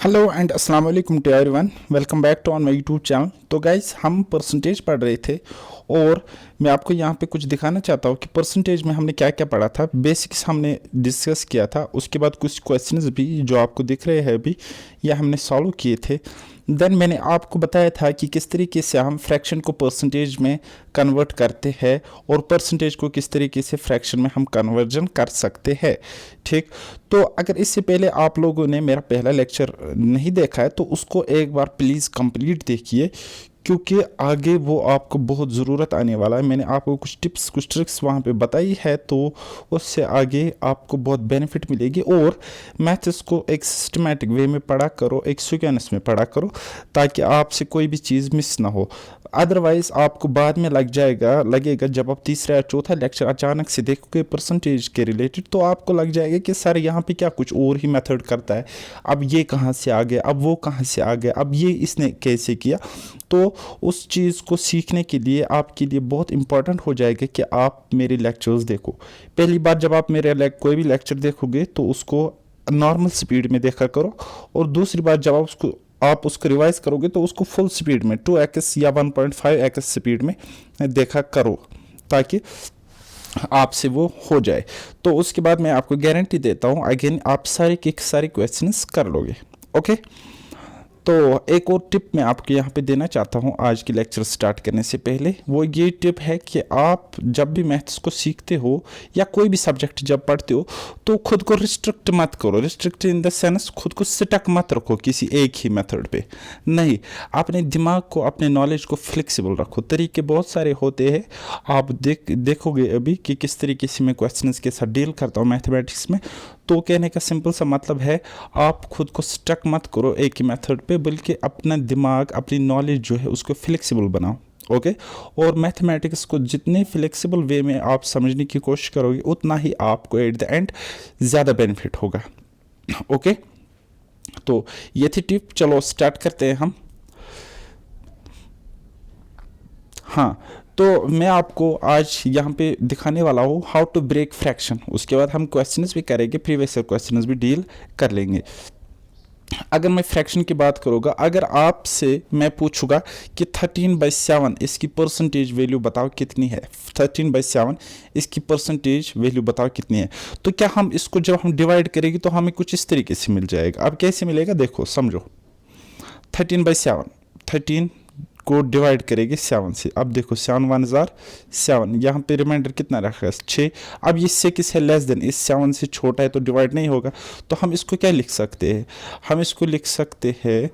Hello and अस्सलाम वालेकुम to everyone, welcome back to on my YouTube channel. तो guys, हम परसेंटेज पढ़ रहे थे और मैं आपको यहाँ पे कुछ दिखाना चाहता हूँ कि परसेंटेज में हमने क्या क्या पढ़ा था। बेसिक्स हमने डिस्कस किया था, उसके बाद कुछ क्वेश्चंस भी जो आपको दिख रहे हैं अभी, ये हमने सॉल्व किए थे। देन मैंने आपको बताया था कि किस तरीके से हम फ्रैक्शन को परसेंटेज में कन्वर्ट करते हैं और परसेंटेज को किस तरीके से फ्रैक्शन में हम कन्वर्जन कर सकते हैं। ठीक, तो अगर इससे पहले आप लोगों ने मेरा पहला लेक्चर नहीं देखा है तो उसको एक बार प्लीज़ कंप्लीट देखिए, क्योंकि आगे वो आपको बहुत ज़रूरत आने वाला है। मैंने आपको कुछ टिप्स कुछ ट्रिक्स वहाँ पे बताई है, तो उससे आगे आपको बहुत बेनिफिट मिलेगी। और मैथ्स को एक सिस्टमेटिक वे में पढ़ा करो, एक सीक्वेंस में पढ़ा करो, ताकि आपसे कोई भी चीज़ मिस ना हो। अदरवाइज़ आपको बाद में लगेगा जब आप तीसरा या चौथा लेक्चर अचानक से देखोगे परसेंटेज के रिलेटेड, तो आपको लग जाएगा कि सर यहाँ पे क्या कुछ और ही मेथड करता है, अब ये कहाँ से आ गया, अब वो कहाँ से आ गया, अब ये इसने कैसे किया। तो उस चीज़ को सीखने के लिए आपके लिए बहुत इंपॉर्टेंट हो जाएगा कि आप मेरे लेक्चर्स देखो। पहली बार जब आप मेरे कोई भी लेक्चर देखोगे तो उसको नॉर्मल स्पीड में देखा करो, और दूसरी बार जब आप उसको रिवाइज करोगे तो उसको फुल स्पीड में 2x या 1.5x स्पीड में देखा करो, ताकि आपसे वो हो जाए। तो उसके बाद मैं आपको गारंटी देता हूँ अगेन आप सारे के सारे क्वेश्चंस कर लोगे। ओके, तो एक और टिप मैं आपको यहाँ पे देना चाहता हूँ आज की लेक्चर स्टार्ट करने से पहले। वो ये टिप है कि आप जब भी मैथ्स को सीखते हो या कोई भी सब्जेक्ट जब पढ़ते हो तो खुद को रिस्ट्रिक्ट मत करो। रिस्ट्रिक्ट इन द सेंस खुद को स्टक मत रखो किसी एक ही मेथड पे, नहीं, अपने दिमाग को, अपने नॉलेज को फ्लेक्सिबल रखो। तरीके बहुत सारे होते हैं, आप देखोगे अभी कि किस तरीके से मैं क्वेश्चंस के साथ डील करता हूँ मैथमेटिक्स में। तो कहने का सिंपल सा मतलब है, आप खुद को स्टक मत करो एक ही मेथड पे, बल्कि अपना दिमाग, अपनी नॉलेज जो है उसको फ्लेक्सिबल बनाओ। ओके, और मैथमेटिक्स को जितने फ्लेक्सिबल वे में आप समझने की कोशिश करोगे उतना ही आपको एट द एंड ज़्यादा बेनिफिट होगा। ओके, तो ये थी टिप। चलो स्टार्ट करते हैं हम। हाँ, तो मैं आपको आज यहाँ पे दिखाने वाला हूँ हाउ टू ब्रेक फ्रैक्शन। उसके बाद हम क्वेश्चंस भी करेंगे, प्रीवियस क्वेश्चंस भी डील कर लेंगे। अगर मैं फ्रैक्शन की बात करूँगा, अगर आपसे मैं पूछूंगा कि 13/7 इसकी परसेंटेज वैल्यू बताओ कितनी है, 13/7 इसकी परसेंटेज वैल्यू बताओ कितनी है, तो क्या हम इसको जब हम डिवाइड करेंगे तो हमें कुछ इस तरीके से मिल जाएगा। अब कैसे मिलेगा, देखो समझो। 13/7, 13 को डिवाइड करेंगे 7 से। अब देखो 7 1 जार 7, यहाँ पे रिमाइंडर कितना रखा है 6। अब ये 6 है लेस देन, इस 7 से छोटा है तो डिवाइड नहीं होगा। तो हम इसको क्या लिख सकते हैं, हम इसको लिख सकते हैं,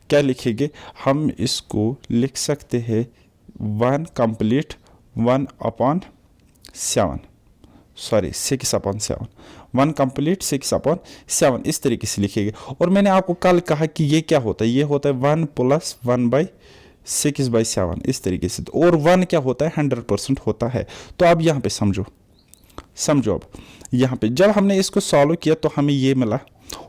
क्या लिखेंगे, हम इसको लिख सकते हैं 1 कंप्लीट 1/7, सॉरी 6/7, 1 कंप्लीट 6/7, इस तरीके से लिखेंगे। और मैंने आपको कल कहा कि ये क्या होता है, ये होता है 1 + 1/6/7, इस तरीके से। और 1 क्या होता है, 100% होता है। तो अब यहाँ पे समझो। अब यहाँ पे जब हमने इसको सॉल्व किया तो हमें ये मिला,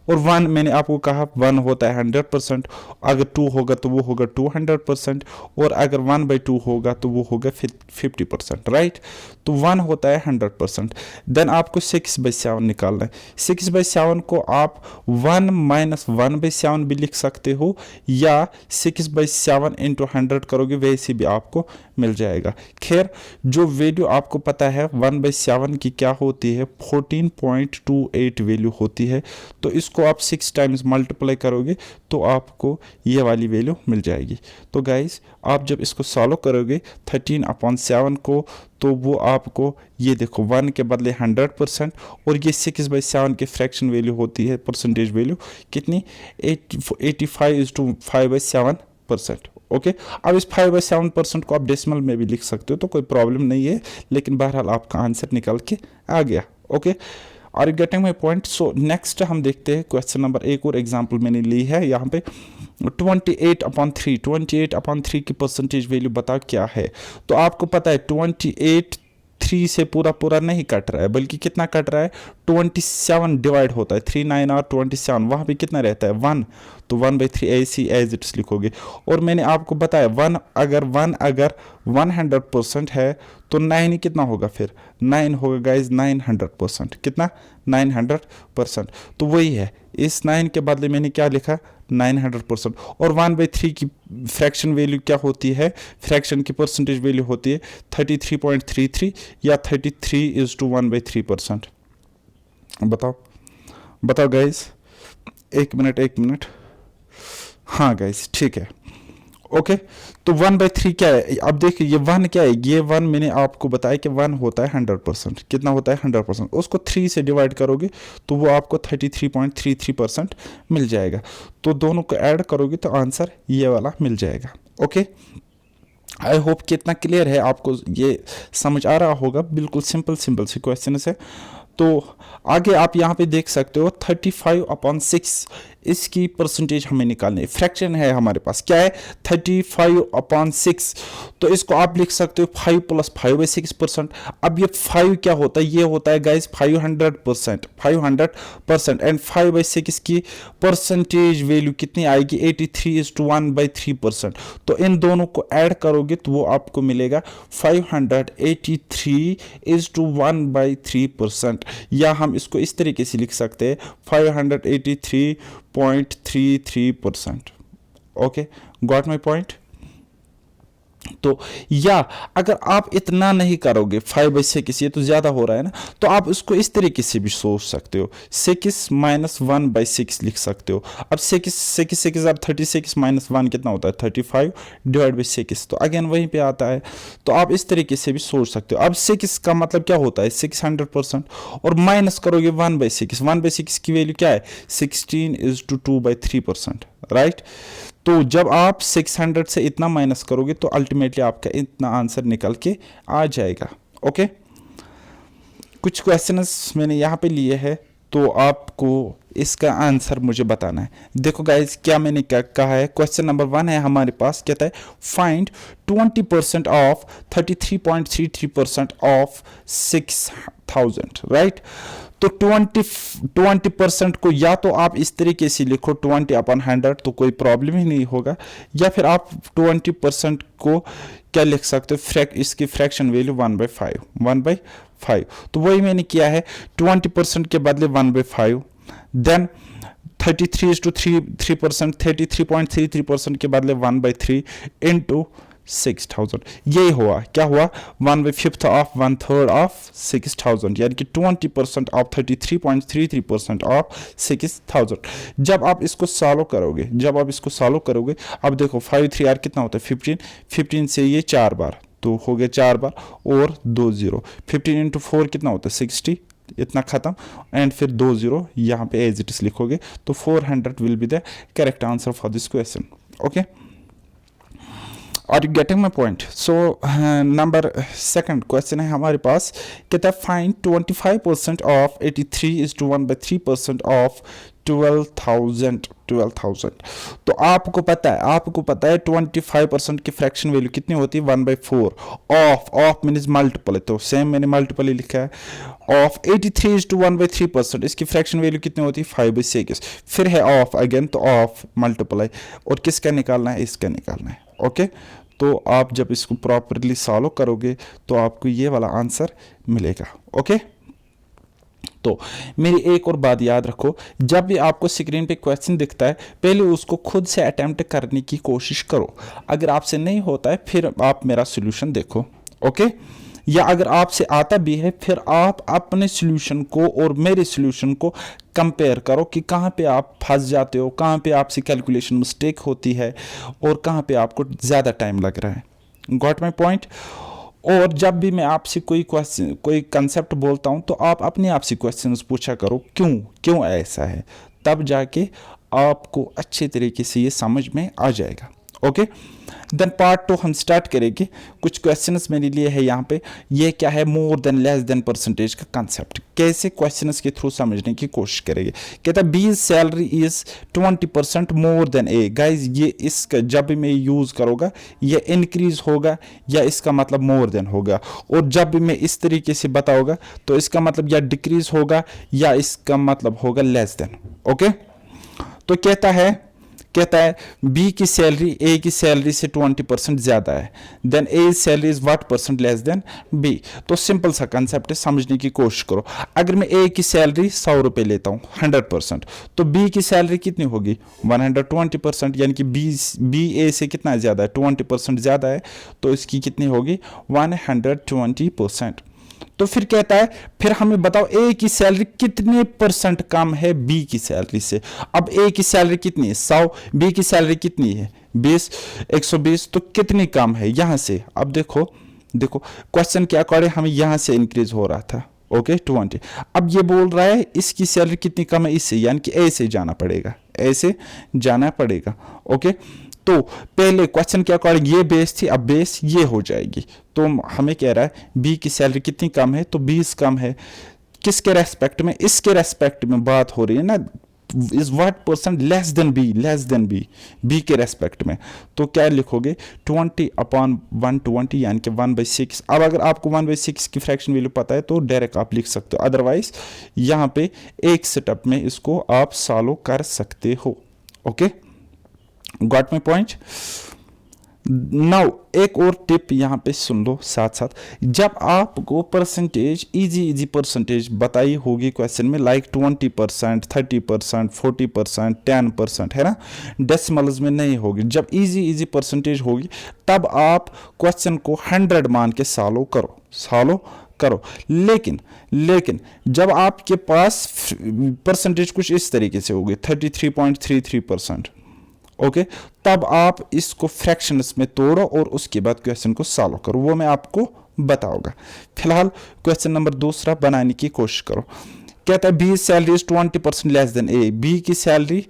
और 1 मैंने आपको कहा 1 होता है 100%, अगर 2 होगा तो वो होगा 200%, और अगर 1/2 होगा तो वो होगा 50%, राइट। तो 1 होता है 100%। देन आपको 6/7 निकालना है। 6/7 को आप 1 - 1/7 भी लिख सकते हो, या 6/7 × 100 करोगे वैसे भी आपको मिल जाएगा। खैर, जो वैल्यू आपको पता है 1/7 की क्या होती है, 14.28 वैल्यू होती है। तो इसको आप 6 टाइम्स मल्टीप्लाई करोगे तो आपको ये वाली वैल्यू मिल जाएगी। तो गाइस, आप जब इसको सॉल्व करोगे 13/7 को, तो वो आपको ये देखो 1 के बदले 100%, और ये 6/7 की फ्रैक्शन वैल्यू होती है, परसेंटेज वैल्यू कितनी, 85/7%। ओके, अब इस 5/7% को आप डेसिमल में भी लिख सकते हो, तो कोई प्रॉब्लम नहीं है, लेकिन बहरहाल आपका आंसर निकल के आ गया। Okay, are you getting my point. So next हम देखते हैं क्वेश्चन नंबर, एक और एग्जाम्पल मैंने ली है यहाँ पे। 28/3 की परसेंटेज वैल्यू बताओ क्या है। तो आपको पता है 28 3 से पूरा नहीं कट रहा है, बल्कि कितना कट रहा है, 27 डिवाइड होता है, 3 9 और 27, वहाँ पे कितना रहता है 1, तो 1/3 ऐसी एज इट्स लिखोगे। और मैंने आपको बताया 1 अगर 100% है तो 9 कितना होगा फिर, 9 होगा गाइज 900%, कितना 900%। तो वही है, इस 9 के बदले मैंने क्या लिखा 900%। और 1/3 की फ्रैक्शन वैल्यू क्या होती है, फ्रैक्शन की परसेंटेज वैल्यू होती है 33.33 या 33:1/3%। बताओ बताओ गाइज, एक मिनट। हाँ गाइज ठीक है, ओके। तो 1/3 क्या है, अब देखिए ये 1 क्या है, ये 1 मैंने आपको बताया कि 1 होता है 100%, कितना होता है 100%, उसको 3 से डिवाइड करोगे तो वो आपको 33.33% मिल जाएगा। तो दोनों को ऐड करोगे तो आंसर ये वाला मिल जाएगा, ओके। आई होप कि इतना क्लियर है, आपको ये समझ आ रहा होगा, बिल्कुल सिंपल सी क्वेश्चन है। तो आगे आप यहाँ पे देख सकते हो 35/6 इसकी परसेंटेज हमें निकालनी है, फ्रैक्शन है हमारे पास, क्या है 35/6। तो इसको आप लिख सकते हो 5 + 5/6%। अब ये 5 क्या होता है, ये होता है गाइज 500%, 500%। एंड 5/6 की परसेंटेज वैल्यू कितनी आएगी 83:1/3%। तो इन दोनों को ऐड करोगे तो वो आपको मिलेगा 583:1/3%, या हम इसको इस तरीके से लिख सकते हैं 583.33%। Okay, got my point. तो या अगर आप इतना नहीं करोगे 5/6, ये तो ज्यादा हो रहा है ना, तो आप इसको इस तरीके से भी सोच सकते हो, 6 - 1/6 लिख सकते हो। अब 6 अब 36 - 1 कितना होता है 35/6। तो अगेन वहीं पे आता है, तो आप इस तरीके से भी सोच सकते हो। अब 6 का मतलब क्या होता है 600%, और माइनस करोगे 1/6, 1/6 की वैल्यू क्या है 16:2/3%, राइट। तो जब आप 600 से इतना माइनस करोगे तो अल्टीमेटली आपका इतना आंसर निकल के आ जाएगा, ओके। कुछ क्वेश्चंस मैंने यहाँ पे लिए हैं, तो आपको इसका आंसर मुझे बताना है। देखो गाइज, क्या मैंने क्या कहा है, क्वेश्चन नंबर 1 है हमारे पास, कहता है फाइंड 20% ऑफ 33.33% ऑफ 6000, राइट। तो 20% को या तो आप इस तरीके से लिखो 20/100, तो कोई प्रॉब्लम ही नहीं होगा, या फिर आप 20% को क्या लिख सकते हो, इसकी फ्रैक्शन वैल्यू 1/5। तो वही मैंने किया है, 20% के बदले 1/5, देन 33:3%, 33.33% के बदले 1/3 इंटू 6000। यही हुआ, क्या हुआ 1/5 ऑफ 1/3 ऑफ 6000, यानी कि 20% ऑफ 33.33% ऑफ 6000। जब आप इसको सॉल्व करोगे, अब देखो 5 3 r कितना होता है 15 से ये 4 बार, तो हो गया 4 बार और 2 0, 15 × 4 कितना होता है 60, इतना खत्म, एंड फिर 2 0 यहाँ पे एज इट इज लिखोगे, तो 400 will be the correct answer for this question, okay. Are you getting my point. So number 2 question है हमारे पास, कहता है फाइंड 25% ऑफ 83:1/3% ऑफ 12,000। तो आपको पता है 25% की फ्रैक्शन वैल्यू कितनी होती है 1/4 ऑफ मीन्स मल्टीपल है, तो सेम मैंने मल्टीपल ही लिखा है, ऑफ 83:1/3%, इसकी फ्रैक्शन वैल्यू कितनी होती है 5/6, फिर है ऑफ अगेन, तो ऑफ मल्टीप्लाई, और किसका निकालना है, इसका निकालना है, ओके। तो आप जब इसको प्रॉपरली सॉल्व करोगे तो आपको ये वाला आंसर मिलेगा, ओके। तो मेरी एक और बात याद रखो, जब भी आपको स्क्रीन पे क्वेश्चन दिखता है पहले उसको खुद से अटेम्प्ट करने की कोशिश करो, अगर आपसे नहीं होता है फिर आप मेरा सॉल्यूशन देखो, ओके। या अगर आपसे आता भी है फिर आप अपने सॉल्यूशन को और मेरे सॉल्यूशन को कंपेयर करो कि कहाँ पे आप फंस जाते हो, कहाँ पे आपसे कैलकुलेशन मिस्टेक होती है, और कहाँ पे आपको ज़्यादा टाइम लग रहा है। Got my point. और जब भी मैं आपसे कोई क्वेश्चन, कोई कंसेप्ट बोलता हूँ, तो आप अपने आप से क्वेश्चंस पूछा करो, क्यों ऐसा है, तब जाके आपको अच्छे तरीके से ये समझ में आ जाएगा, ओके। देन पार्ट 2 हम स्टार्ट करेंगे। कुछ क्वेश्चंस मेरे लिए है यहाँ पे, ये क्या है more than less than percentage का कंसेप्ट, कैसे क्वेश्चंस के थ्रू समझने की कोशिश करेंगे। कहता है बीज salary is 20% more than A. Guys ये इसका जब भी मैं यूज करूँगा ये इंक्रीज होगा या इसका मतलब मोर देन होगा, और जब भी मैं इस तरीके से बताऊंगा तो इसका मतलब या डिक्रीज होगा या इसका मतलब होगा लेस देन, ओके। तो कहता है कहता है बी की सैलरी ए की सैलरी से 20% ज़्यादा है, then A salary is what percent less than B. तो सिंपल सा कंसेप्ट है, समझने की कोशिश करो। अगर मैं ए की सैलरी 100 रुपये लेता हूँ 100%, तो बी की सैलरी कितनी होगी 120%, यानी कि बी ए से कितना ज़्यादा है 20% ज़्यादा है, तो इसकी कितनी होगी 120%। तो फिर कहता है फिर हमें बताओ ए की सैलरी कितने परसेंट कम है बी की सैलरी से। अब ए की सैलरी कितनी है 100, बी की सैलरी कितनी है 20, 120, तो कितनी कम है यहां से। अब देखो क्वेश्चन के अकॉर्डिंग हमें यहां से इंक्रीज हो रहा था, ओके 20। अब ये बोल रहा है इसकी सैलरी कितनी कम है इससे, यानी कि ए से जाना पड़ेगा, ए से जाना पड़ेगा, ओके। तो पहले क्वेश्चन के अकॉर्डिंग ये बेस थी, अब बेस ये हो जाएगी। तो हमें कह रहा है बी की सैलरी कितनी कम है, तो 20 कम है। किसके रेस्पेक्ट में, इसके रेस्पेक्ट में बात हो रही है ना, is what percent less than B, B के रेस्पेक्ट में। तो क्या लिखोगे 20/120 यानी कि 1/6। अब अगर आपको 1/6 की फ्रैक्शन वैल्यू पता है तो डायरेक्ट आप लिख सकते हो, अदरवाइज यहाँ पे एक स्टेप में इसको आप सॉल्व कर सकते हो, okay. Got my point. Now एक और टिप यहाँ पे सुन लो साथ साथ, जब आपको परसेंटेज इजी परसेंटेज बताई होगी क्वेश्चन में, लाइक 20%, 30%, 40%, 10%, है ना, डेसिमल्स में नहीं होगी। जब इजी परसेंटेज होगी तब आप क्वेश्चन को 100 मान के सॉल्व करो। लेकिन जब आपके पास परसेंटेज कुछ इस तरीके से होगी 33.33%, ओके, तब आप इसको फ्रैक्शंस में तोड़ो और उसके बाद क्वेश्चन को सॉल्व करो, वो मैं आपको बताऊंगा। फिलहाल क्वेश्चन नंबर दूसरा बनाने की कोशिश करो। कहता है B salary is 20% less than A, B की सैलरी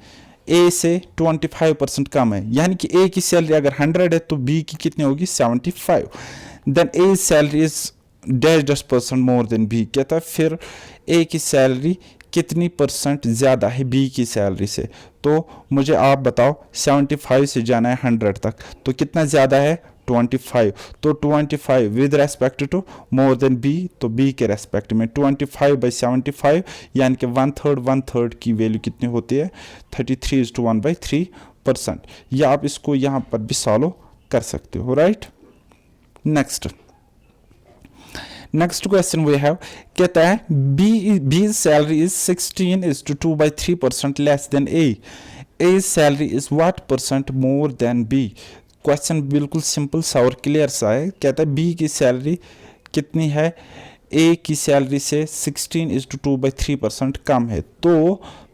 ए से 25% कम है, यानी कि ए की सैलरी अगर 100 है तो बी की कितनी होगी 75। Then A salary is -% more than B. कहता है फिर ए की सैलरी कितनी परसेंट ज़्यादा है बी की सैलरी से। तो मुझे आप बताओ 75 से जाना है 100 तक, तो कितना ज़्यादा है 25। तो 25 with respect to more than B, तो बी के रेस्पेक्ट में 25/75 यानी कि 1/3 की वैल्यू कितनी होती है 33:1/3%। या आप इसको यहाँ पर भी सॉल्व कर सकते हो, right. Next question we have, कहता है B salary is 16:2/3% less than A salary is what percent more than B. Question बिल्कुल सिंपल सा और क्लियर सा है। कहता है बी की सैलरी कितनी है ए की सैलरी से 16:2/3% कम है,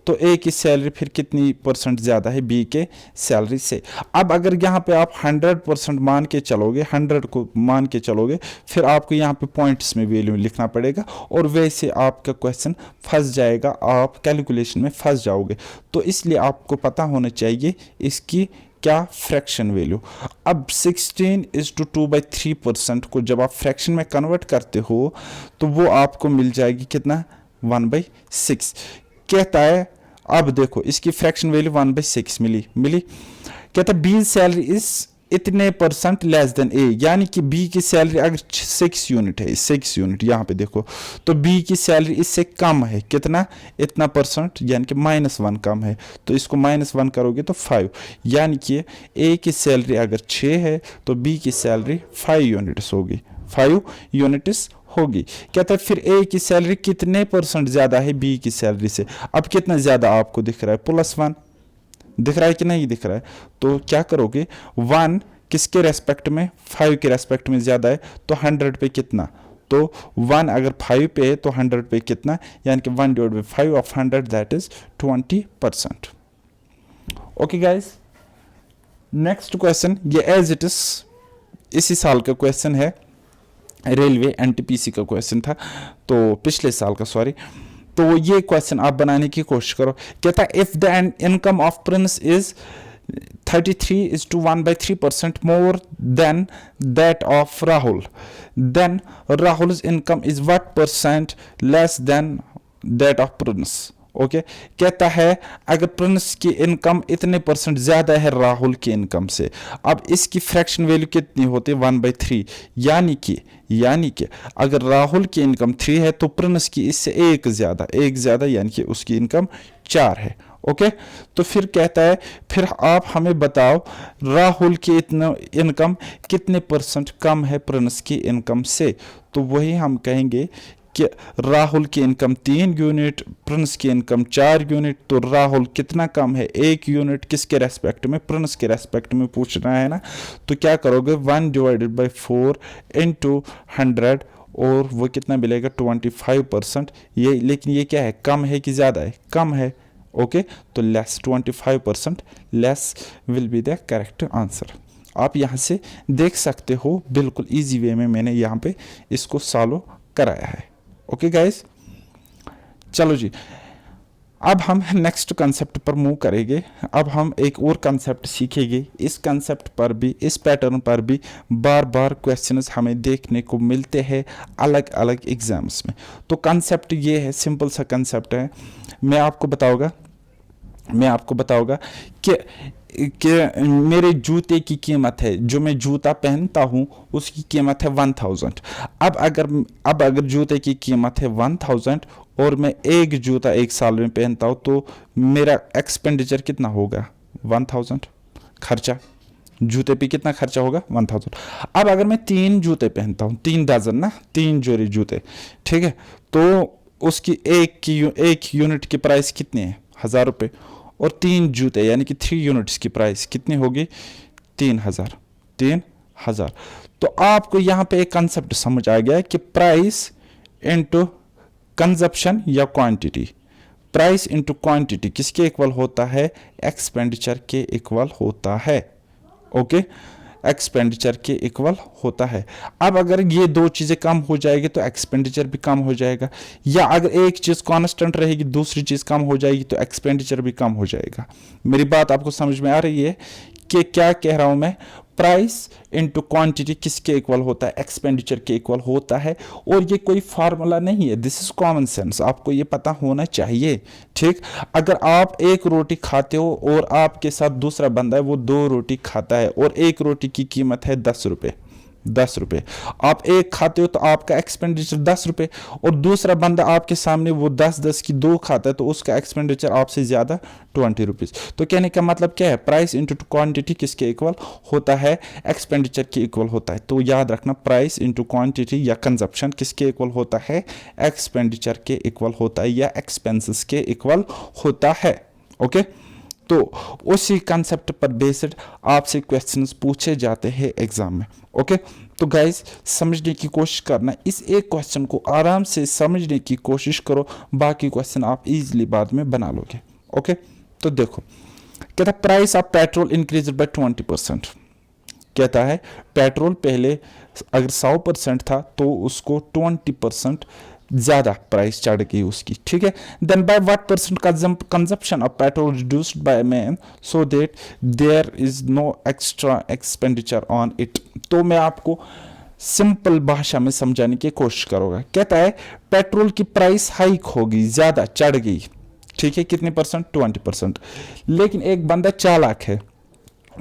तो ए की सैलरी फिर कितनी परसेंट ज़्यादा है बी के सैलरी से। अब अगर यहाँ पे आप 100% मान के चलोगे, 100 को मान के चलोगे, फिर आपको यहाँ पे पॉइंट्स में वैल्यू लिखना पड़ेगा और वैसे आपका क्वेश्चन फंस जाएगा, आप कैलकुलेशन में फंस जाओगे। तो इसलिए आपको पता होना चाहिए इसकी क्या फ्रैक्शन वैल्यू। अब 16:2/3% को जब आप फ्रैक्शन में कन्वर्ट करते हो तो वो आपको मिल जाएगी कितना 1/6। कहता है अब देखो इसकी फ्रैक्शन वैल्यू 1/6 मिली। कहता है बी सैलरी इज इतने परसेंट लेस देन ए, यानी कि बी की सैलरी अगर 6 यूनिट है, 6 यूनिट यहाँ पे देखो, तो बी की सैलरी इससे कम है कितना, इतना परसेंट, यानी कि -1 कम है। तो इसको -1 करोगे तो 5, यानी कि ए की सैलरी अगर 6 है तो बी की सैलरी 5 यूनिट्स होगी, 5 यूनिट्स होगी। कहता है फिर ए की सैलरी कितने परसेंट ज़्यादा है बी की सैलरी से। अब कितना ज़्यादा आपको दिख रहा है, +1 दिख रहा है कि नहीं दिख रहा है। तो क्या करोगे 1 किसके रेस्पेक्ट में 5 के रेस्पेक्ट में ज़्यादा है, तो 100 पे कितना, तो 1 अगर 5 पे है तो 100 पे कितना, यानी कि 1/5 of 100 that is 20%। Okay guys, next question ये एज इट इज इसी साल का क्वेश्चन है, रेलवे NTPC का क्वेश्चन था, तो पिछले साल का, सॉरी। तो ये क्वेश्चन आप बनाने की कोशिश करो। कहता है if the income of Prince is 33:1/3% more than that of Rahul, then Rahul's income is what percent less than that of Prince. Okay, कहता है अगर प्रिंस की इनकम इतने परसेंट ज़्यादा है राहुल की इनकम से, अब इसकी फ्रैक्शन वैल्यू कितनी होती है 1/3, यानी कि अगर राहुल की इनकम 3 है तो प्रिंस की इससे एक ज़्यादा, यानी कि उसकी इनकम 4 है। ओके तो फिर कहता है फिर आप हमें बताओ राहुल की इतना इनकम कितने परसेंट कम है प्रिंस की इनकम से। तो वही हम कहेंगे कि राहुल की इनकम 3 यूनिट, प्रिंस की इनकम 4 यूनिट, तो राहुल कितना कम है 1 यूनिट किसके रेस्पेक्ट में, प्रिंस के रेस्पेक्ट में पूछना है ना। तो क्या करोगे 1/4 इंटू 100 और वो कितना मिलेगा 25%। ये लेकिन ये क्या है, कम है कि ज़्यादा है, कम है। ओके तो less 25% less will be the correct answer. आप यहाँ से देख सकते हो बिल्कुल इजी वे में मैंने यहाँ पे इसको सॉल्व कराया है। ओके गाइस, चलो जी अब हम नेक्स्ट कंसेप्ट पर मूव करेंगे। अब हम एक और कंसेप्ट सीखेंगे। इस कंसेप्ट पर भी, इस पैटर्न पर भी बार बार क्वेश्चंस हमें देखने को मिलते हैं अलग अलग एग्जाम्स में। तो कंसेप्ट ये है, सिंपल सा कंसेप्ट है। मैं आपको बताऊंगा कि मेरे जूते की कीमत है, जो मैं जूता पहनता हूँ उसकी कीमत है 1000। अब अगर जूते की कीमत है 1000 और मैं एक जूता 1 साल में पहनता हूँ तो मेरा एक्सपेंडिचर कितना होगा 1000। खर्चा जूते पे कितना खर्चा होगा 1000। अब अगर मैं 3 जूते पहनता हूँ, 3 डजन ना, 3 जोड़ी जूते, ठीक है, तो उसकी एक यूनिट की प्राइस कितनी है 1000 रुपये, और 3 जूते यानी कि 3 यूनिट्स की प्राइस कितनी होगी 3000। तो आपको यहाँ पे एक कंसेप्ट समझ आ गया कि प्राइस इनटू कंजप्शन या क्वांटिटी, प्राइस इनटू क्वांटिटी किसके इक्वल होता है, एक्सपेंडिचर के इक्वल होता है। ओके एक्सपेंडिचर के इक्वल होता है। अब अगर ये दो चीज़ें कम हो जाएगी तो एक्सपेंडिचर भी कम हो जाएगा, या अगर एक चीज़ कांस्टेंट रहेगी दूसरी चीज़ कम हो जाएगी तो एक्सपेंडिचर भी कम हो जाएगा। मेरी बात आपको समझ में आ रही है कि क्या कह रहा हूं मैं, प्राइस इनटू क्वांटिटी किसके इक्वल होता है, एक्सपेंडिचर के इक्वल होता है। और ये कोई फार्मूला नहीं है, दिस इज कॉमन सेंस, आपको ये पता होना चाहिए। ठीक, अगर आप एक रोटी खाते हो और आपके साथ दूसरा बंदा है वो 2 रोटी खाता है और एक रोटी की कीमत है 10 रुपये, 10 रुपये, आप एक खाते हो तो आपका एक्सपेंडिचर 10 रुपये, और दूसरा बंदा आपके सामने वो 10 की 2 खाता है तो उसका एक्सपेंडिचर आपसे ज़्यादा 20 रुपीज़। तो कहने का मतलब क्या है, प्राइस इंटू क्वांटिटी किसके इक्वल होता है, एक्सपेंडिचर के इक्वल होता है। तो याद रखना, प्राइस इंटू क्वांटिटी या कंजप्शन किसके इक्वल होता है, एक्सपेंडिचर के इक्वल होता है या एक्सपेंसेस के इक्वल होता है। ओके तो उसी कंसेप्ट पर बेस्ड आपसे क्वेश्चंस पूछे जाते हैं एग्जाम में। ओके तो गाइस समझने की कोशिश करना, इस एक क्वेश्चन को आराम से समझने की कोशिश करो, बाकी क्वेश्चन आप इजीली बाद में बना लोगे। ओके तो देखो, कहता price of petrol increase by 20%। कहता है पेट्रोल पहले अगर 100% था तो उसको 20% ज़्यादा प्राइस चढ़ गई उसकी। ठीक है, then by what percent consumption of petrol reduced by man so that there is no extra expenditure on it. तो मैं आपको सिंपल भाषा में समझाने की कोशिश करूँगा। कहता है पेट्रोल की प्राइस हाइक होगी, ज़्यादा चढ़ गई, ठीक है, कितने परसेंट 20%। लेकिन एक बंदा चालाक है,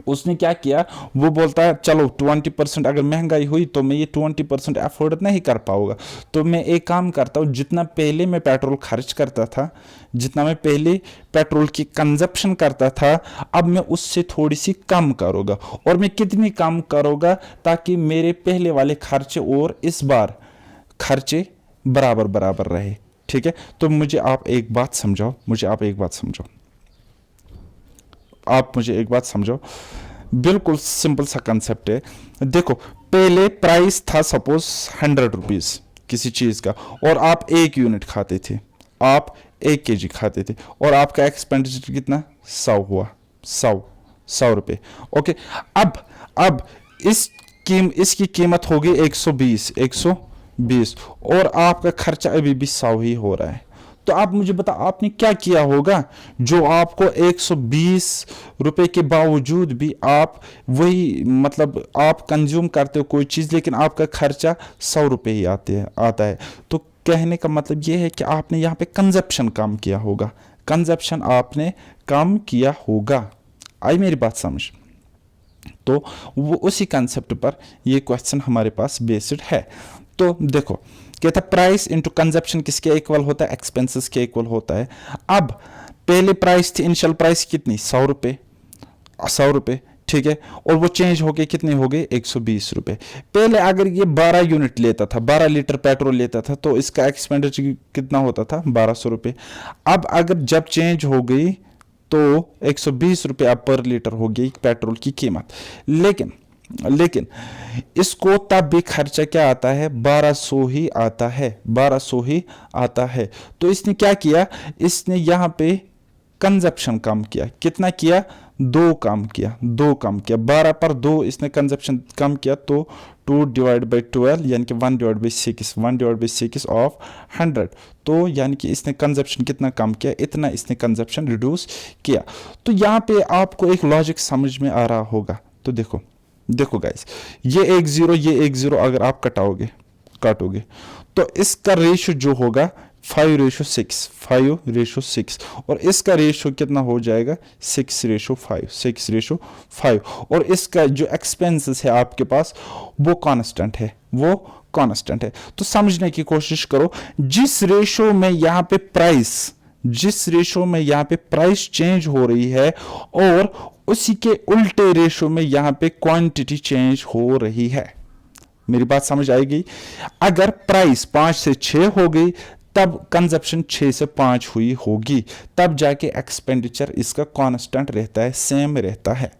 उसने क्या किया, वो बोलता है चलो 20% अगर महंगाई हुई तो मैं ये 20% अफोर्ड नहीं कर पाऊंगा, तो मैं एक काम करता हूँ, जितना पहले मैं पेट्रोल खर्च करता था, जितना मैं पहले पेट्रोल की कंजप्शन करता था, अब मैं उससे थोड़ी सी कम करूँगा। और मैं कितनी कम करूँगा, ताकि मेरे पहले वाले खर्चे और इस बार खर्चे बराबर बराबर रहे। ठीक है, तो मुझे आप एक बात समझाओ, आप मुझे एक बात समझो, बिल्कुल सिंपल सा कंसेप्ट है। देखो पहले प्राइस था सपोज 100 रुपीज़ किसी चीज़ का, और आप 1 यूनिट खाते थे, आप 1 kg खाते थे, और आपका एक्सपेंडिचर कितना 100 हुआ, 100 रुपये। ओके अब इसकी कीमत होगी 120 और आपका खर्चा अभी भी 100 ही हो रहा है। तो आप मुझे बता, आपने क्या किया होगा जो आपको 120 रुपए के बावजूद भी आप वही, मतलब आप कंज्यूम करते हो कोई चीज़, लेकिन आपका खर्चा 100 रुपये ही आता है। तो कहने का मतलब ये है कि आपने यहाँ पे कंजप्शन कम किया होगा, कंजप्शन आपने कम किया होगा। आई मेरी बात समझ? तो वो उसी कंसेप्ट पर ये क्वेश्चन हमारे पास बेस्ड है। तो देखो कहता प्राइस इंटू कंजप्शन किसके इक्वल होता है, एक्सपेंसेस के इक्वल होता है। अब पहले प्राइस थी, इनिशियल प्राइस कितनी, 100 रुपये, 100 रुपये, ठीक है, और वो चेंज हो गए कितने हो गए, 120 रुपये। पहले अगर ये 12 यूनिट लेता था, 12 लीटर पेट्रोल लेता था, तो इसका एक्सपेंडिचर कितना होता था, 1200 रुपये। अब अगर जब चेंज हो गई तो 120 रुपये अब पर लीटर हो गई पेट्रोल की कीमत। लेकिन इसको तब भी खर्चा क्या आता है, 1200 ही आता है, 1200 ही आता है। तो इसने क्या किया, इसने यहाँ पे कंजप्शन कम किया, कितना किया, 2 कम किया, 12 पर 2 इसने कंजप्शन कम किया, तो 2 डिवाइड बाई 12 यानी कि 1 divide by 6, 1 divide by 6 of 100। तो यानी कि इसने कंजप्शन कितना कम किया, इतना इसने कंजप्शन रिड्यूस किया। तो यहाँ पे आपको एक लॉजिक समझ में आ रहा होगा। तो देखो गाइस, ये एक जीरो अगर आप काटोगे तो इसका रेशो जो होगा 5:6, और इसका रेशो कितना हो जाएगा, 6:5। और इसका जो एक्सपेंसेस है आपके पास वो कांस्टेंट है, तो समझने की कोशिश करो, जिस रेशो में यहाँ पे प्राइस चेंज हो रही है और उसी के उल्टे रेशो में यहाँ पे क्वांटिटी चेंज हो रही है। मेरी बात समझ आएगी, अगर प्राइस 5 से 6 हो गई तब कंजप्शन 6 से 5 हुई होगी, तब जाके एक्सपेंडिचर इसका कांस्टेंट रहता है, सेम रहता है।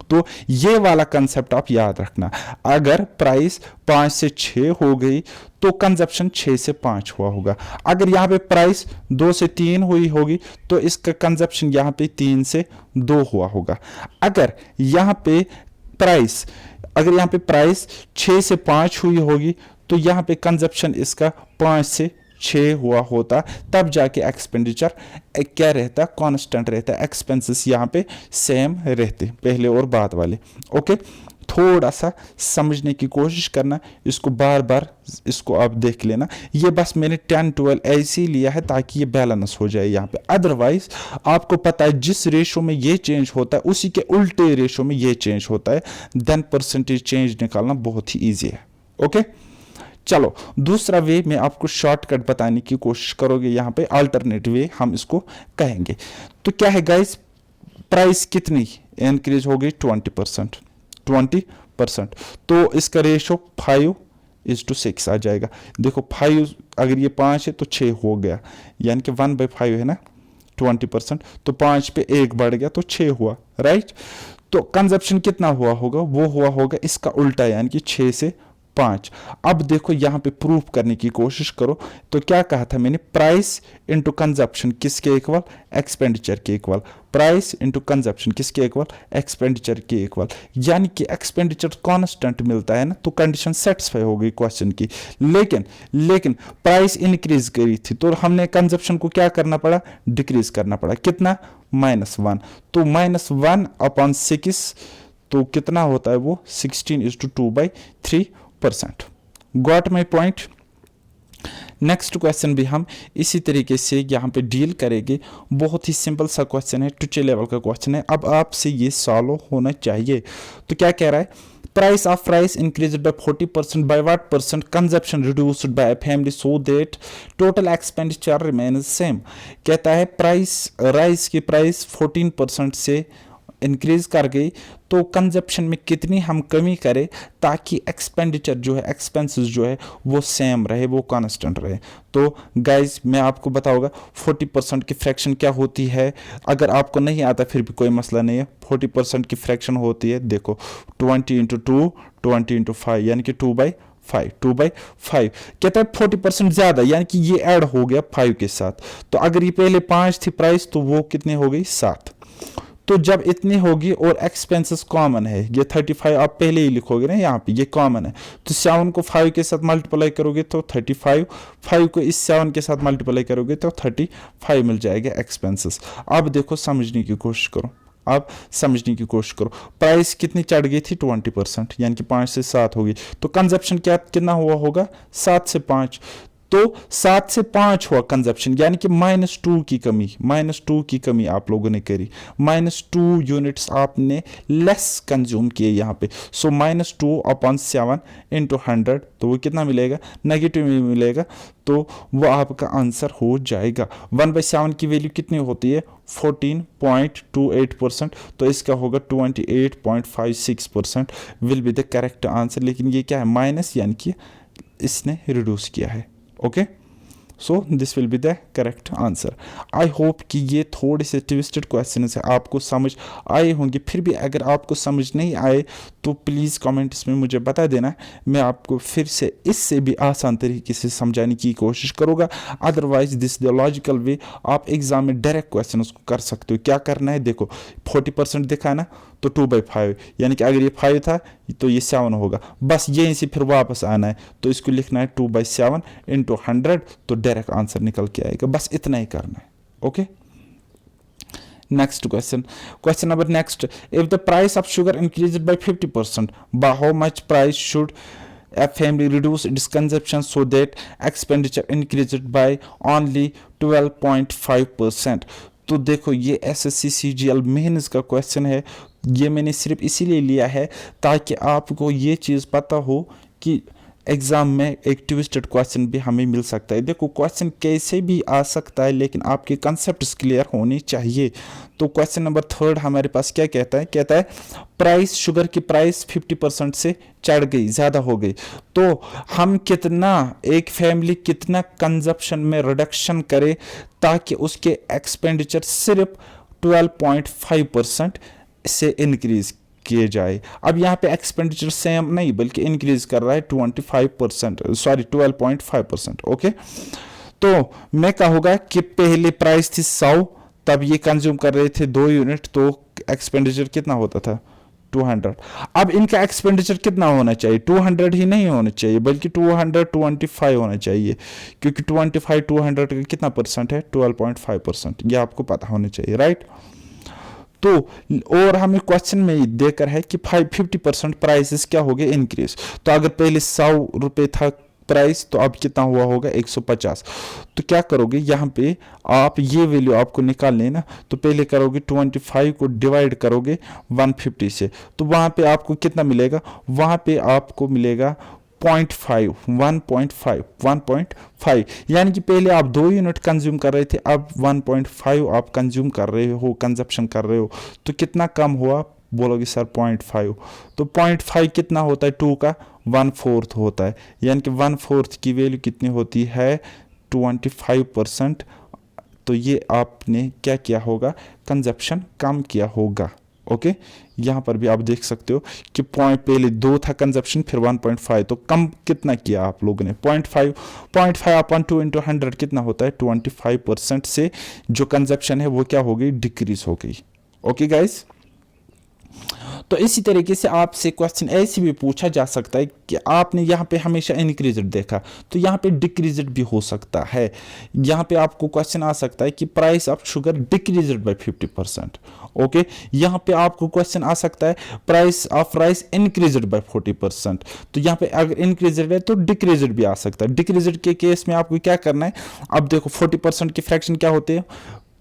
तो ये वाला कंसेप्ट आप याद रखना, अगर प्राइस 5 से 6 हो गई तो कंजप्शन 6 से 5 हुआ होगा। अगर यहाँ पे प्राइस 2 से 3 हुई होगी तो इसका कंजप्शन यहाँ पे 3 से 2 हुआ होगा। अगर यहाँ पे प्राइस 6 से 5 हुई होगी तो यहाँ पे कंजप्शन इसका 5 से 6 हुआ होता, तब जाके एक्सपेंडिचर क्या रहता, कांस्टेंट रहता, एक्सपेंसेस यहाँ पे सेम रहते, पहले और बाद वाले। ओके, थोड़ा सा समझने की कोशिश करना, इसको बार बार इसको आप देख लेना। ये बस मैंने 10 12 ऐसे ही लिया है ताकि ये बैलेंस हो जाए यहाँ पे। अदरवाइज आपको पता है जिस रेशो में ये चेंज होता है उसी के उल्टे रेशो में ये चेंज होता है, देन परसेंटेज चेंज निकालना बहुत ही ईजी है। ओके, चलो दूसरा वे मैं आपको शॉर्टकट बताने की कोशिश करोगे, यहाँ पे अल्टरनेट वे हम इसको कहेंगे। तो क्या है गाइस, प्राइस कितनी इंक्रीज हो गई, 20%, तो इसका रेशो 5:6 आ जाएगा। देखो 5 अगर ये 5 है तो 6 हो गया, यानी कि 1/5 है ना 20%, तो 5 पे 1 बढ़ गया तो 6 हुआ, राइट। तो कंजप्शन कितना हुआ होगा, वो हुआ होगा इसका उल्टा, यानी कि 6 से 5। अब देखो यहाँ पे प्रूफ करने की कोशिश करो, तो क्या कहा था मैंने, प्राइस इंटू कंजप्शन किसके इक्वल, एक्सपेंडिचर के इक्वल। प्राइस इंटू कंजप्शन किसके इक्वल, एक्सपेंडिचर के इक्वल, यानी कि एक्सपेंडिचर कांस्टेंट मिलता है ना, तो कंडीशन सेटिस्फाई हो गई क्वेश्चन की। लेकिन प्राइस इंक्रीज करी थी तो हमने कंजप्शन को क्या करना पड़ा, डिक्रीज करना पड़ा, कितना, -1। तो -1/6 तो कितना होता है वो, 16:2/3%। Got my point. Next question भी हम इसी तरीके से यहाँ पे डील करेंगे। बहुत ही सिंपल सा क्वेश्चन है, टुचे लेवल का क्वेश्चन है। अब आपसे ये सॉल्व होना चाहिए। तो क्या कह रहा है, price of rice increased by 40% bye what percent, consumption reduced by family so that total expenditure remains same. कहता है प्राइस, राइस की प्राइस 14% से इंक्रीज कर गई तो कंजप्शन में कितनी हम कमी करें ताकि एक्सपेंडिचर जो है, एक्सपेंसेस जो है वो सेम रहे, वो कांस्टेंट रहे। तो गाइज मैं आपको बताऊंगा 40% की फ्रैक्शन क्या होती है। अगर आपको नहीं आता फिर भी कोई मसला नहीं है, 40% की फ्रैक्शन होती है, देखो 20 × 2 20 × 5 यानी कि 2/5 कहता है 40% ज्यादा, यानी कि ये ऐड हो गया 5 के साथ। तो अगर ये पहले 5 थी प्राइस तो वो कितनी हो गई, 7। तो जब इतनी होगी और एक्सपेंसेस कॉमन है, ये 35 आप पहले ही लिखोगे ना, यहाँ पे ये कॉमन है, तो 7 को 5 के साथ मल्टीप्लाई करोगे तो 35, 5 को इस 7 के साथ मल्टीप्लाई करोगे तो 35 मिल जाएगा एक्सपेंसेस। अब देखो समझने की कोशिश करो, प्राइस कितनी चढ़ गई थी, 20%, यानी कि 5 से 7 होगी। तो कंजप्शन कितना हुआ होगा, 7 से 5। तो 7 से 5 हुआ कंजप्शन, यानी कि -2 की कमी आप लोगों ने करी, -2 यूनिट्स आपने लेस कंज्यूम किए यहाँ पे। सो -2/7 × 100, तो वो कितना मिलेगा, नेगेटिव में मिलेगा, तो वो आपका आंसर हो जाएगा। 1/7 की वैल्यू कितनी होती है, 14.28%, तो इसका होगा 28.56% will be the correct answer. लेकिन ये क्या है, माइनस, यानी कि इसने रिड्यूस किया है। Okay, so this will be the correct answer. I hope कि ये थोड़े से ट्विस्टेड क्वेश्चन है, आपको समझ आए होंगे। फिर भी अगर आपको समझ नहीं आए तो प्लीज़ कमेंट्स में मुझे बता देना, मैं आपको फिर से इससे भी आसान तरीके से समझाने की कोशिश करूँगा। अदरवाइज दिस द लॉजिकल वे, आप एग्जाम में डायरेक्ट क्वेश्चन को कर सकते हो। क्या करना है, देखो 40% दिखा ना, तो 2/5, यानी कि अगर ये 5 था तो ये 7 होगा, बस यहीं से फिर वापस आना है, तो इसको लिखना है 2/7 × 100, तो डायरेक्ट आंसर निकल के आएगा। बस इतना ही करना है। Okay, next question number next, if the price of sugar increased by 50%, by how much price should a family reduce its consumption so that expenditure increased by only 12.5%? तो देखो ये SSC CGL मेंस का question है। ये मैंने सिर्फ इसीलिए लिया है ताकि आपको ये चीज़ पता हो कि एग्ज़ाम में एक ट्विस्टेड क्वेश्चन भी हमें मिल सकता है। देखो क्वेश्चन कैसे भी आ सकता है, लेकिन आपके कंसेप्ट्स क्लियर होने चाहिए। तो क्वेश्चन नंबर 3 हमारे पास क्या कहता है, कहता है प्राइस, शुगर की प्राइस 50% से चढ़ गई, ज़्यादा हो गई, तो हम कितना, एक फैमिली कितना कंजप्शन में रिडक्शन करे ताकि उसके एक्सपेंडिचर सिर्फ 12.5% से इंक्रीज किए जाए। अब यहाँ पे एक्सपेंडिचर सेम नहीं बल्कि इंक्रीज कर रहा है 12.5%। ओके, तो मैं कहूँगा कि पहले प्राइस थी 100, तब ये कंज्यूम कर रहे थे 2 यूनिट, तो एक्सपेंडिचर कितना होता था, 200। अब इनका एक्सपेंडिचर कितना होना चाहिए, 200 ही नहीं होना चाहिए बल्कि 225 होना चाहिए, क्योंकि 25 200 का कितना परसेंट है, 12.5%, ये आपको पता होना चाहिए, राइट। तो और हमें क्वेश्चन में देकर है कि 50% प्राइसेस क्या हो गए, इंक्रीज। तो अगर पहले 100 रुपये था प्राइस, तो अब कितना हुआ होगा, 150। तो क्या करोगे, यहाँ पे आप ये वैल्यू आपको निकाल लेना, तो पहले करोगे 25 को डिवाइड करोगे 150 से, तो वहाँ पे आपको कितना मिलेगा, वहाँ पे आपको मिलेगा 1.5, यानी कि पहले आप 2 यूनिट कंज्यूम कर रहे थे, अब 1.5 आप कंज्यूम कर रहे हो, कंजप्शन कर रहे हो, तो कितना कम हुआ, बोलोगे सर 0.5, तो 0.5 कितना होता है, 2 का 1/4 होता है, यानी कि 1/4 की वैल्यू कितनी होती है, 25%। तो ये आपने क्या किया होगा, कंजप्शन कम किया होगा। ओके, यहाँ पर भी आप देख सकते हो कि पहले 2 था कंजप्शन, फिर 1.5, तो कम कितना किया आप लोगों ने, 0.5/2 × 100 कितना होता है, 25% से जो कंजप्शन है वो क्या हो गई, डिक्रीज हो गई। ओके गाइस, तो इसी तरीके से आपसे क्वेश्चन ऐसे भी पूछा जा सकता है कि आपने यहाँ पे हमेशा इंक्रीजेड देखा, तो यहाँ पे डिक्रीजेड भी हो सकता है। यहाँ पे आपको क्वेश्चन आ सकता है कि price of sugar decreased by 50%। Okay, यहाँ पे आपको क्वेश्चन आ सकता है price of rice increased by 40%। तो यहाँ पे अगर इंक्रीजेड है तो डिक्रीजेड भी आ सकता है। डिक्रीजेड के केस में आपको क्या करना है, अब देखो 40% की फ्रैक्शन क्या होते हैं,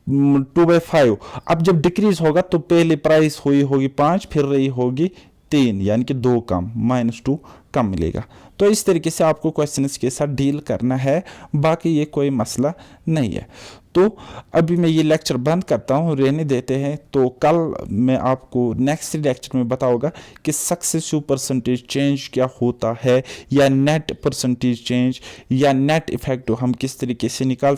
2/5। अब जब डिक्रीज होगा तो पहले प्राइस हुई होगी 5, फिर रही होगी 3, यानी कि 2 कम, -2 कम मिलेगा। तो इस तरीके से आपको क्वेश्चंस के साथ डील करना है, बाकी ये कोई मसला नहीं है। तो अभी मैं ये लेक्चर बंद करता हूँ, रहने देते हैं। तो कल मैं आपको नेक्स्ट लेक्चर में बताऊंगा कि सक्सेसिव परसेंटेज चेंज क्या होता है, या नेट परसेंटेज चेंज, या नेट इफेक्ट हम किस तरीके से निकाल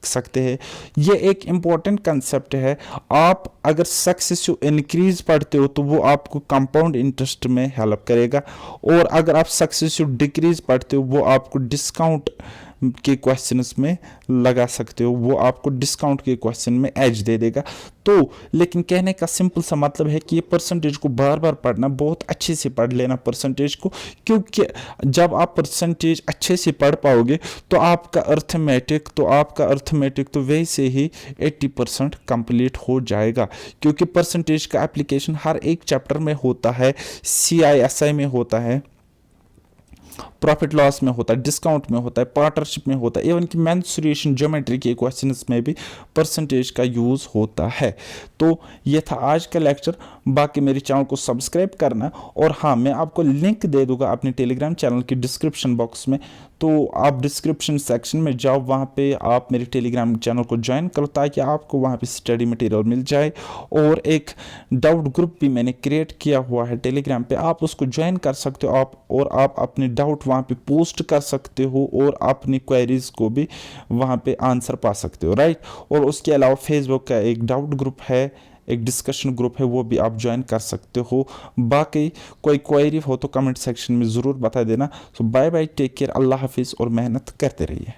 सकते हैं। ये एक इम्पॉर्टेंट कंसेप्ट है। आप अगर सक्सेसिव इंक्रीज पढ़ते हो तो वो आपको कंपाउंड इंटरेस्ट में हेल्प करेगा, और अगर आप सक्सेसिव डिक्रीज पढ़ते हो वो आपको डिस्काउंट के क्वेश्चंस में लगा सकते हो, वो आपको डिस्काउंट के क्वेश्चन में एज दे देगा। तो लेकिन कहने का सिंपल सा मतलब है कि ये परसेंटेज को बार बार पढ़ना, बहुत अच्छे से पढ़ लेना परसेंटेज को, क्योंकि जब आप परसेंटेज अच्छे से पढ़ पाओगे तो आपका अर्थमेटिक तो वैसे ही 80% कंप्लीट हो जाएगा, क्योंकि परसेंटेज का एप्लीकेशन हर एक चैप्टर में होता है, CISI में होता है, प्रॉफिट लॉस में होता है, डिस्काउंट में होता है, पार्टनरशिप में होता है, इवन कि मेंसुरेशन ज्योमेट्री के क्वेश्चंस में भी परसेंटेज का यूज़ होता है। तो ये था आज का लेक्चर। बाकी मेरे चैनल को सब्सक्राइब करना, और हाँ, मैं आपको लिंक दे दूंगा अपने टेलीग्राम चैनल की डिस्क्रिप्शन बॉक्स में, तो आप डिस्क्रिप्शन सेक्शन में जाओ, वहाँ पे आप मेरे टेलीग्राम चैनल को ज्वाइन करो ताकि आपको वहाँ पे स्टडी मटेरियल मिल जाए। और एक डाउट ग्रुप भी मैंने क्रिएट किया हुआ है टेलीग्राम पे, आप उसको ज्वाइन कर सकते हो और आप अपने डाउट वहाँ पे पोस्ट कर सकते हो और अपनी क्वेरीज को भी वहाँ पे आंसर पा सकते हो, राइट। और उसके अलावा फेसबुक का एक डाउट ग्रुप है, एक डिस्कशन ग्रुप है, वो भी आप ज्वाइन कर सकते हो। बाकी कोई क्वेरी हो तो कमेंट सेक्शन में ज़रूर बता देना। सो बाय बाय, टेक केयर, अल्लाह हाफिज़ और मेहनत करते रहिए।